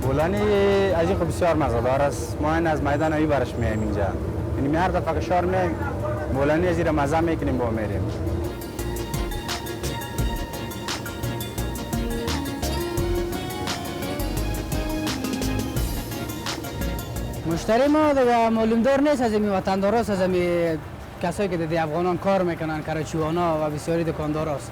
بولانی از این خب بسیار مزه‌دار است. ما این از میدان ای برش میایم اینجا. یعنی می هر دفعه که شهر میایم بولانی از این مزه میکنیم با میریم. مشتری ما دیگه معلوم دار نیست، از این وطندار است، از این کسایی که دیگه افغانان کار میکنن، کراچیوانا و بسیاری دکاندار است.